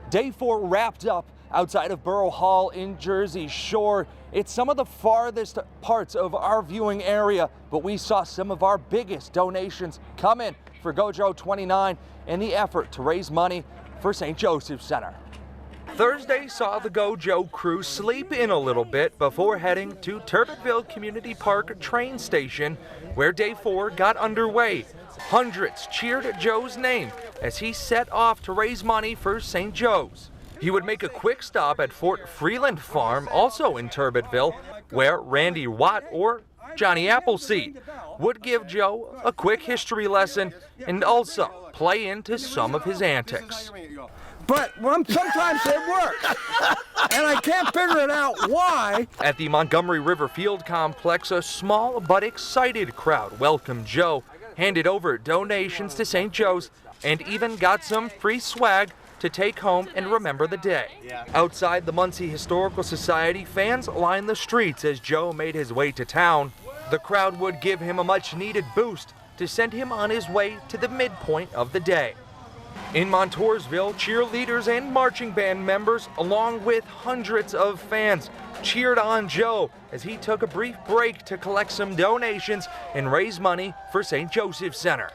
Day 4 wrapped up outside of Borough Hall in Jersey Shore. It's some of the farthest parts of our viewing area, but we saw some of our biggest donations come in for Go Joe 29 in the effort to raise money for St. Joseph's Center. Thursday saw the Go Joe crew sleep in a little bit before heading to Turbitville Community Park train station, where Day 4 got underway. Hundreds cheered Joe's name as he set off to raise money for St. Joe's. He would make a quick stop at Fort Freeland Farm, also in Turbitville, where Randy Watt, or Johnny Appleseed, would give Joe a quick history lesson and also play into some of his antics. But sometimes it works, and I can't figure it out why. At the Montgomery River Field Complex, a small but excited crowd welcomed Joe, handed over donations to St. Joe's, and even got some free swag to take home and remember the day. Outside the Muncie Historical Society, fans lined the streets as Joe made his way to town. The crowd would give him a much-needed boost to send him on his way to the midpoint of the day. In Montoursville, cheerleaders and marching band members, along with hundreds of fans, cheered on Joe as he took a brief break to collect some donations and raise money for St. Joseph's Center.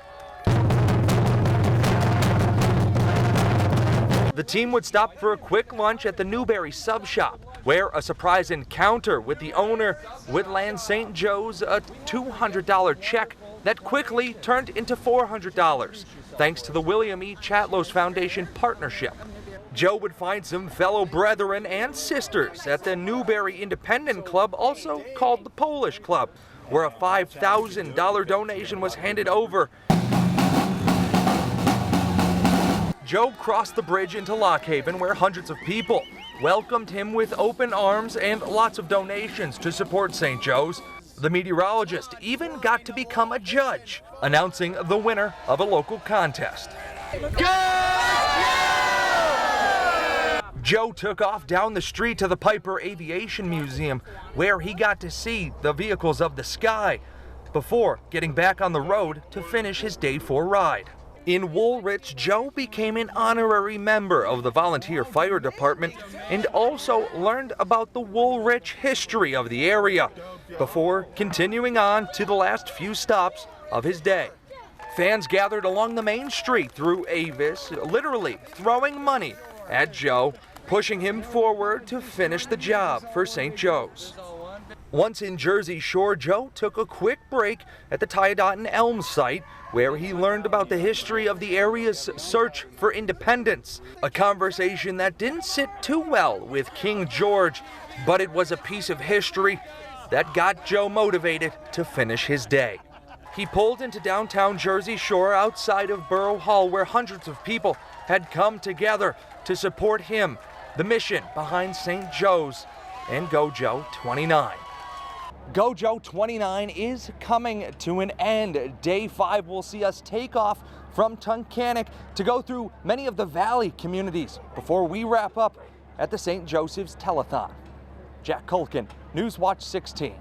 The team would stop for a quick lunch at the Newberry Sub Shop, where a surprise encounter with the owner would land St. Joe's a $200 check that quickly turned into $400, thanks to the William E. Chatlos Foundation partnership. Joe would find some fellow brethren and sisters at the Newberry Independent Club, also called the Polish Club, where a $5,000 donation was handed over. Joe crossed the bridge into Lock Haven, where hundreds of people welcomed him with open arms and lots of donations to support St. Joe's. The meteorologist even got to become a judge, announcing the winner of a local contest. Joe took off down the street to the Piper Aviation Museum, where he got to see the vehicles of the sky before getting back on the road to finish his Day 4 ride. In Woolwich, Joe became an honorary member of the volunteer fire department and also learned about the Woolwich history of the area before continuing on to the last few stops of his day. Fans gathered along the main street through Avis, literally throwing money at Joe, pushing him forward to finish the job for St. Joe's. Once in Jersey Shore, Joe took a quick break at the Tyadotten Elms site, where he learned about the history of the area's search for independence, a conversation that didn't sit too well with King George, but it was a piece of history that got Joe motivated to finish his day. He pulled into downtown Jersey Shore outside of Borough Hall, where hundreds of people had come together to support him, the mission behind St. Joe's and Go Joe 29. Go Joe 29 is coming to an end. Day 5 will see us take off from Tunkhannock to go through many of the Valley communities before we wrap up at the St. Joseph's Telethon. Jack Culkin, Newswatch 16.